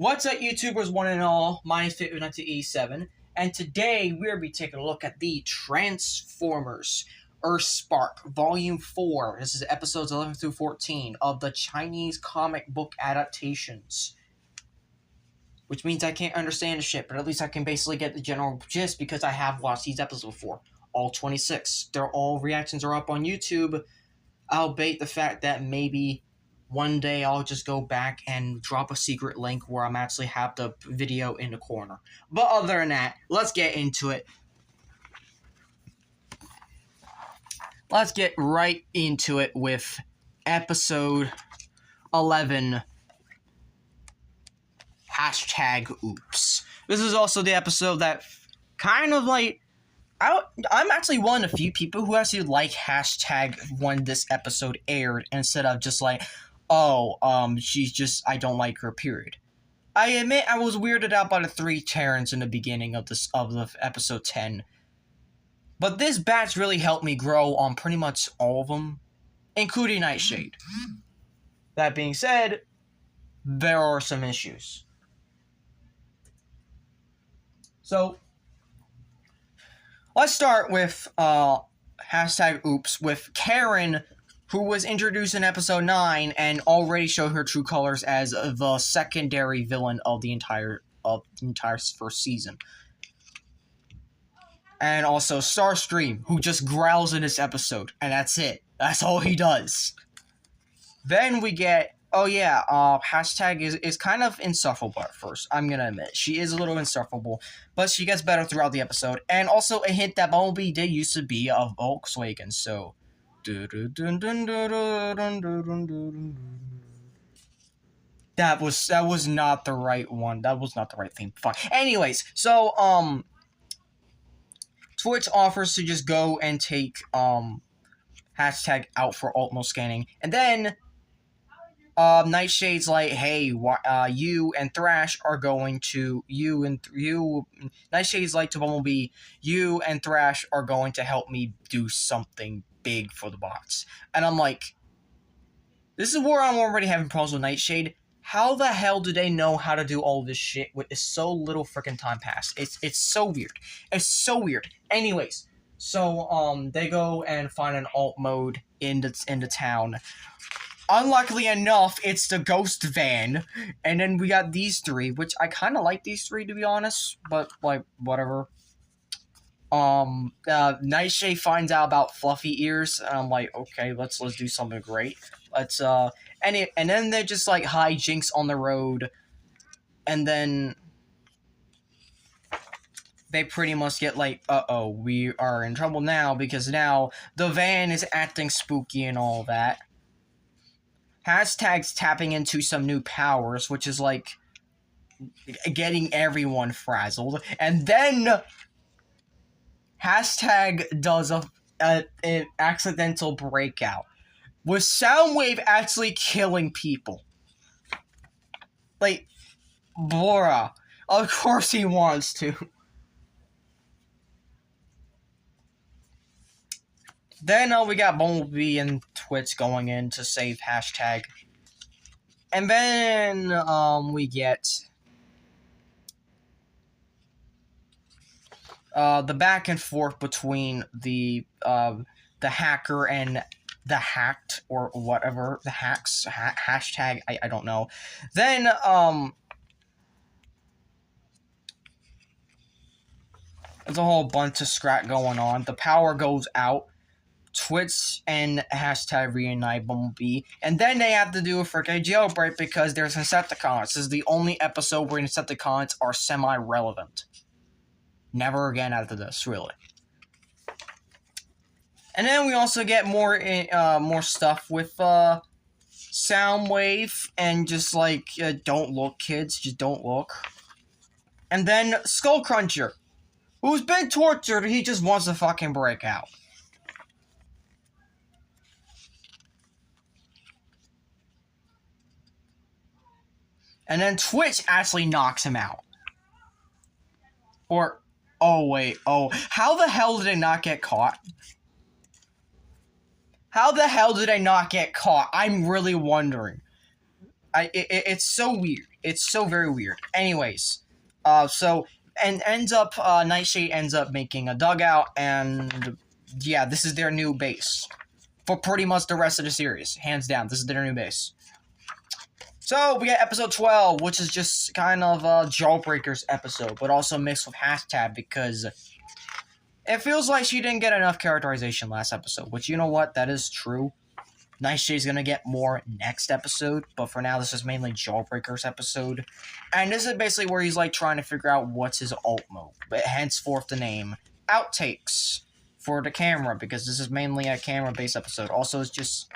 What's up, YouTubers, one and all? My name is Fit1987, and today we'll be taking a look at the Transformers Earthspark Volume 4. This is episodes 11 through 14 of the Chinese comic book adaptations. Which means I can't understand the shit, but at least I can basically get the general gist because I have watched these episodes before. All 26. All reactions are up on YouTube. I'll bait the fact that maybe one day I'll just go back and drop a secret link where I'm actually have the video in the corner. But other than that, let's get into it. Let's get right into it with episode 11. #oops. This is also the episode that kind of like... I'm actually one of the few people who actually like # when this episode aired instead of just like, she's just, I don't like her, period. I admit I was weirded out by the 3 Terrans in the beginning of the episode 10. But this batch really helped me grow on pretty much all of them, including Nightshade. That being said, there are some issues. So, let's start with #oops with Karen, who was introduced in episode 9 and already showed her true colors as the secondary villain of the entire first season. And also Starstream, who just growls in this episode, and that's it. That's all he does. Then we get, is kind of insufferable at first, I'm gonna admit. She is a little insufferable, but she gets better throughout the episode. And also a hint that Bumblebee did used to be a Volkswagen, so... That was not the right one. That was not the right thing. Fine. Anyways, so, Twitch offers to just go and take, # out for alt mode scanning. And then... Nightshade's like, hey, you and Thrash are going to, Nightshade's like to Bumblebee, you and Thrash are going to help me do something big for the bots. And I'm like, this is where I'm already having problems with Nightshade. How the hell do they know how to do all this shit with so little freaking time passed? It's so weird. It's so weird. Anyways, so, they go and find an alt mode in the town. Unluckily enough, it's the ghost van, and then we got these 3, which I kind of like these 3 to be honest, but like whatever. Nightshade finds out about Fluffy Ears, and I'm like, okay, let's do something great. Let's and then they're just like hijinks on the road, and then they pretty much get like, we are in trouble now because now the van is acting spooky and all that. #'s tapping into some new powers, which is like getting everyone frazzled. And then # does an accidental breakout with Soundwave actually killing people. Like, bruh, of course he wants to. Then we got Bumblebee and Twitch going in to save #. And then we get the back and forth between the hacker and the hacked, or whatever, the hacks, #, I don't know. Then there's a whole bunch of scrap going on. The power goes out. Twitch and # reunite Bumblebee, and then they have to do a freaking jailbreak because there's Insecticons. This is the only episode where Insecticons are semi-relevant. Never again after this, really. And then we also get more stuff with Soundwave and just like, don't look, kids, just don't look. And then Skullcruncher, who's been tortured, he just wants to fucking break out. And then Twitch actually knocks him out. Or, how the hell did they not get caught? How the hell did I not get caught? I'm really wondering. It's so weird. It's so very weird. Anyways, and ends up Nightshade ends up making a dugout, and yeah, this is their new base for pretty much the rest of the series, hands down. This is their new base. So we got episode 12, which is just kind of a Jawbreaker's episode, but also mixed with hashtag because it feels like she didn't get enough characterization last episode. Which, you know what, that is true. Nightshade's gonna get more next episode, but for now this is mainly Jawbreaker's episode. And this is basically where he's like trying to figure out what's his alt mode, but henceforth the name Outtakes for the camera, because this is mainly a camera-based episode. Also, it's just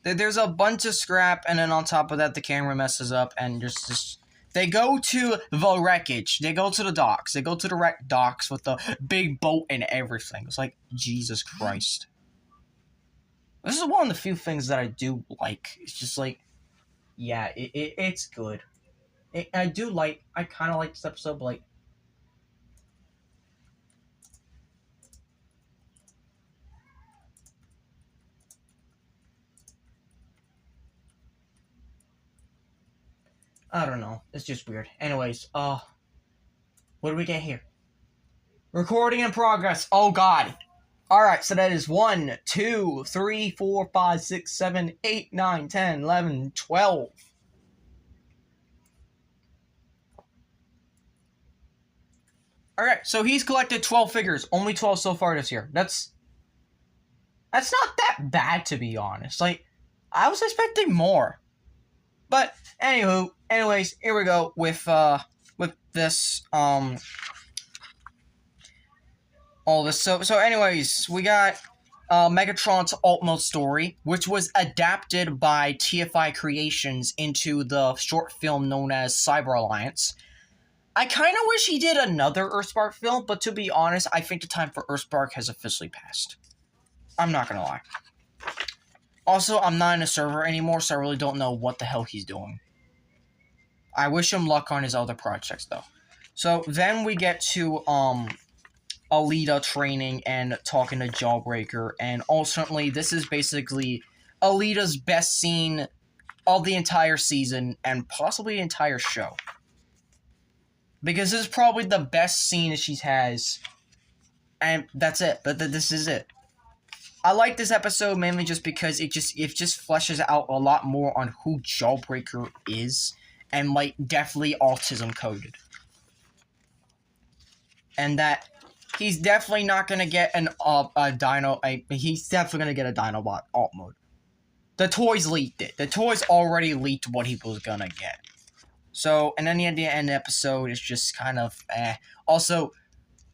there's a bunch of scrap, and then on top of that the camera messes up, and just they go to the wreckage. They go to the docks. They go to the wreck docks with the big boat and everything. It's like, Jesus Christ. This is one of the few things that I do like. It's just like, yeah, it's good. I kind of like this episode, but like, I don't know. It's just weird. Anyways, what do we get here? Recording in progress. Oh, God. Alright, so that is 1, 2, 3, 4, 5, 6, 7, 8, 9, 10, 11, 12. Alright, so he's collected 12 figures. Only 12 so far this year. That's not that bad, to be honest. Like, I was expecting more. But, anyways, here we go with this, all this. So anyways, we got Megatron's alt mode story, which was adapted by TFI Creations into the short film known as Cyber Alliance. I kind of wish he did another Earthspark film, but to be honest, I think the time for Earthspark has officially passed. I'm not gonna lie. Also, I'm not in a server anymore, so I really don't know what the hell he's doing. I wish him luck on his other projects, though. So then we get to Alita training and talking to Jawbreaker, and ultimately this is basically Alita's best scene of the entire season and possibly the entire show, because this is probably the best scene that she has, and that's it. But this is it. I like this episode mainly just because it just fleshes out a lot more on who Jawbreaker is, and like definitely autism coded, and that he's definitely not gonna get he's definitely gonna get a Dinobot alt mode. The toys leaked it. The toys already leaked what he was gonna get. So, and then the end of the episode is just kind of eh. Also,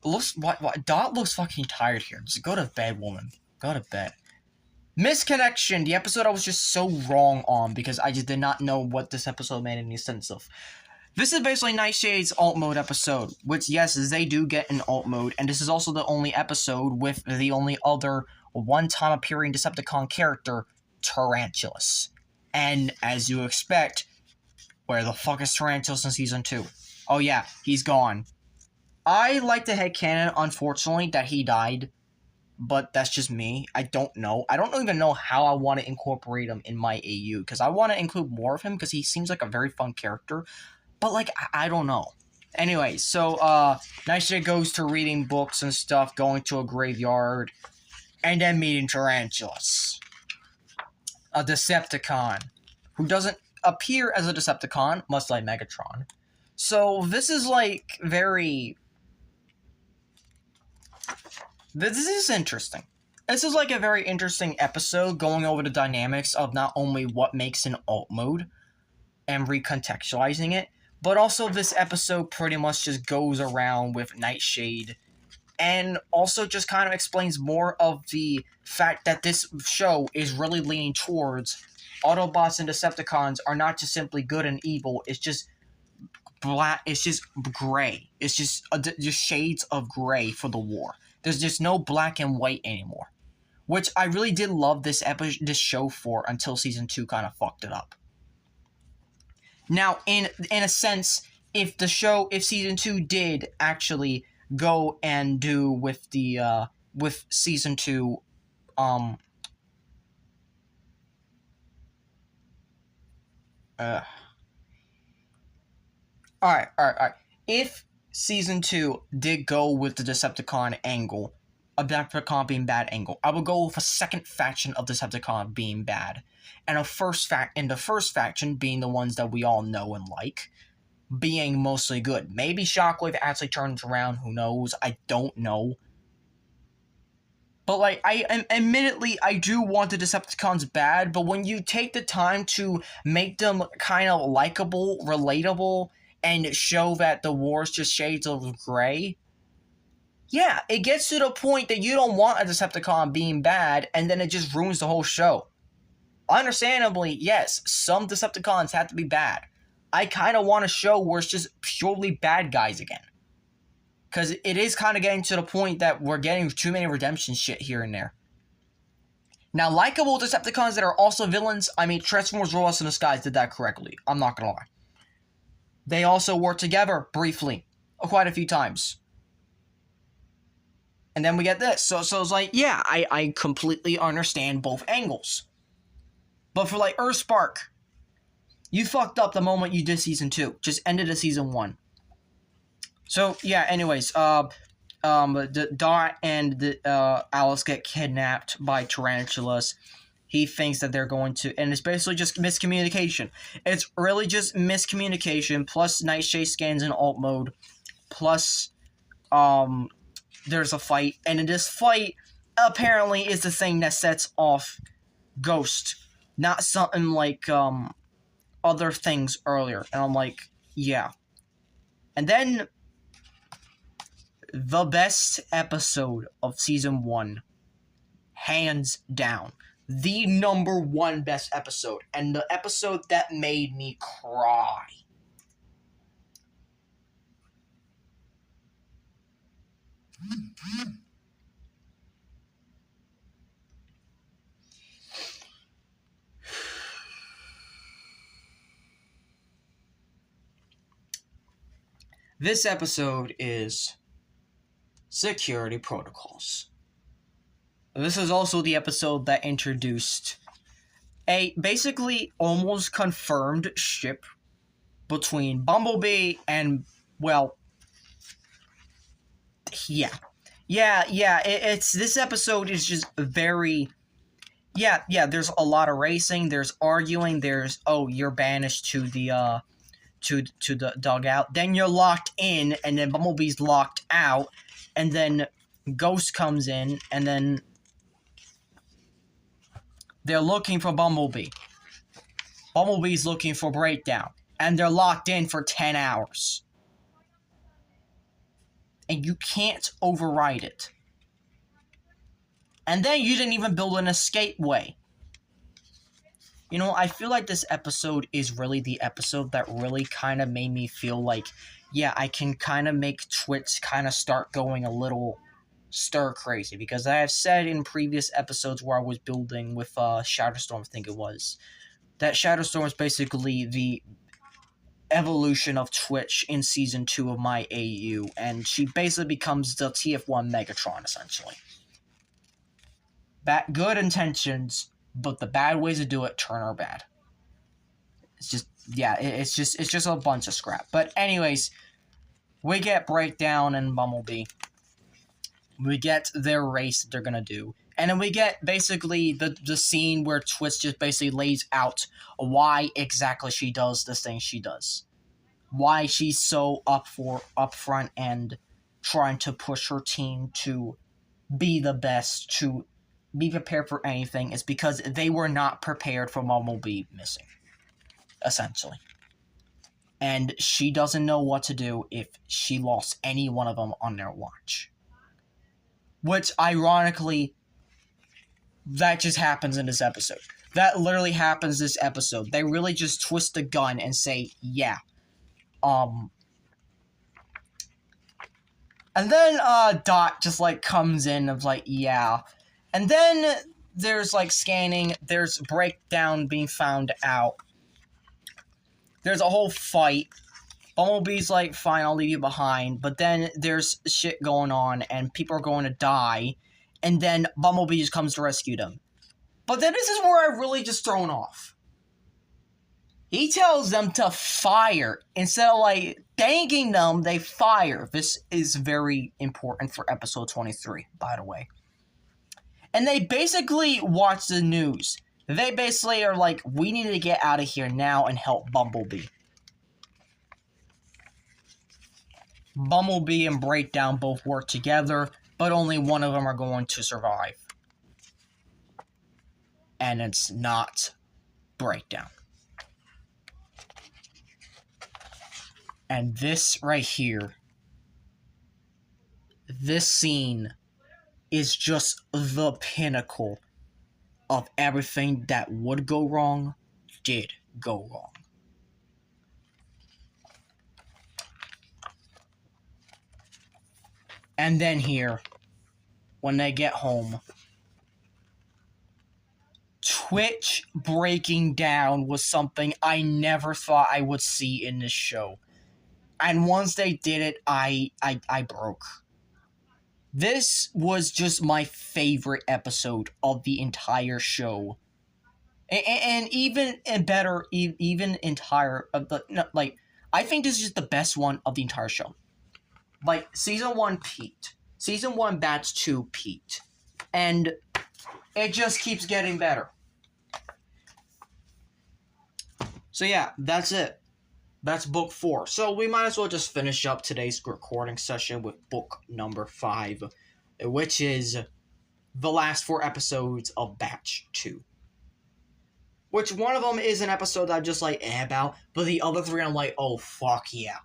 Dot looks fucking tired here. Just go to bed, woman. Go to bed. Misconnection. The episode I was just so wrong on because I just did not know what this episode made any sense of. This is basically Nightshade's alt mode episode, which, yes, they do get an alt mode, and this is also the only episode with the only other one-time appearing Decepticon character, Tarantulas. And, as you expect, where the fuck is Tarantulas in Season 2? Oh yeah, he's gone. I like the headcanon, unfortunately, that he died, but that's just me. I don't know. I don't even know how I want to incorporate him in my AU, because I want to include more of him, because he seems like a very fun character. But, like, I don't know. Anyway, so, Nightshade goes to reading books and stuff, going to a graveyard, and then meeting Tarantulas. A Decepticon, who doesn't appear as a Decepticon, much like Megatron. So, this is, like, This is interesting. This is, like, a very interesting episode, going over the dynamics of not only what makes an alt mode, and recontextualizing it, but also this episode pretty much just goes around with Nightshade, and also just kind of explains more of the fact that this show is really leaning towards Autobots and Decepticons are not just simply good and evil, it's just black, it's just gray. It's just shades of gray for the war. There's just no black and white anymore. Which I really did love this show for until Season 2 kind of fucked it up. Now, in a sense, if Season 2 did actually go and do with the, with Season 2, Uh, all right. If season 2 did go with the Decepticon angle, Adapticon being bad angle, I would go with a second faction of Decepticon being bad, and the first faction being the ones that we all know and like, being mostly good. Maybe Shockwave actually turns around. Who knows? I don't know. But like, admittedly, I do want the Decepticons bad. But when you take the time to make them kind of likable, relatable, and show that the war's just shades of gray, yeah, it gets to the point that you don't want a Decepticon being bad, and then it just ruins the whole show. Understandably, yes, some Decepticons have to be bad. I kind of want a show where it's just purely bad guys again. Because it is kind of getting to the point that we're getting too many redemption shit here and there. Now, likable Decepticons that are also villains, I mean, Transformers Robots in Disguise did that correctly. I'm not going to lie. They also worked together briefly, quite a few times. And then we get this. So it's like, yeah, I completely understand both angles. But for like Earthspark, you fucked up the moment you did season 2. Just ended the season 1. So yeah, anyways, Dot and Alice get kidnapped by tarantulas. He thinks that they're going to, and it's basically just miscommunication. It's really just miscommunication plus Nightshade scans in alt mode, plus there's a fight, and in this fight, apparently is the thing that sets off Ghost, not something like other things earlier. And I'm like, yeah. And then the best episode of season 1, hands down, the number 1 best episode, and the episode that made me cry. This episode is Security Protocols. This is also the episode that introduced a basically almost confirmed ship between Bumblebee and, well, yeah. It's this episode is just very, there's a lot of racing, there's arguing, there's, oh, you're banished to the to the dugout, then you're locked in, and then Bumblebee's locked out, and then Ghost comes in, and then they're looking for Bumblebee. Bumblebee's looking for Breakdown, and they're locked in for 10 hours. And you can't override it. And then you didn't even build an escape way. You know, I feel like this episode is really the episode that really kind of made me feel like, yeah, I can kind of make Twitch kind of start going a little stir crazy. Because I have said in previous episodes where I was building with Shatterstorm, I think it was, that Shatterstorm is basically the evolution of Twitch in season 2 of my AU, and she basically becomes the TF1 Megatron, essentially. Good intentions, but the bad ways to do it turn out bad. It's just, yeah, it's just a bunch of scrap. But anyways, we get Breakdown and Bumblebee. We get their race that they're gonna do. And then we get basically the scene where Twitch just basically lays out why exactly she does the thing she does. Why she's so upfront and trying to push her team to be the best, to be prepared for anything, is because they were not prepared for Bumblebee missing, essentially. And she doesn't know what to do if she lost any one of them on their watch. Which, ironically, that just happens in this episode. That literally happens this episode. They really just twist the gun and say, yeah. And then, Dot just, like, comes in and is like, yeah. And then there's, like, scanning. There's Breakdown being found out. There's a whole fight. Bumblebee's like, fine, I'll leave you behind. But then there's shit going on, and people are going to die. And then Bumblebee just comes to rescue them. But then this is where I'm really just thrown off. He tells them to fire. Instead of, like, thanking them, they fire. This is very important for episode 23, by the way. And they basically watch the news. They basically are like, we need to get out of here now and help Bumblebee. Bumblebee and Breakdown both work together, but only one of them are going to survive. And it's not Breakdown. And this right here, this scene is just the pinnacle of everything that would go wrong, did go wrong. And then here, when they get home, Twitch breaking down was something I never thought I would see in this show. And once they did it, I broke. This was just my favorite episode of the entire show. And even better, even entire, like, I think this is just the best one of the entire show. Like, Season 1 peaked. Season 1 Batch 2 peaked. And it just keeps getting better. So yeah, that's it. That's book 4. So we might as well just finish up today's recording session with book number 5, which is the last 4 episodes of Batch 2. Which one of them is an episode that I'm just like, about, but the other 3 I'm like, oh, fuck yeah.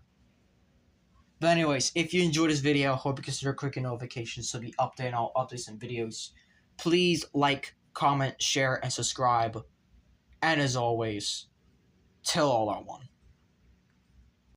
But anyways, if you enjoyed this video, I hope you consider clicking notifications so be updated on all updates and videos. Please like, comment, share, and subscribe. And as always, till all are one.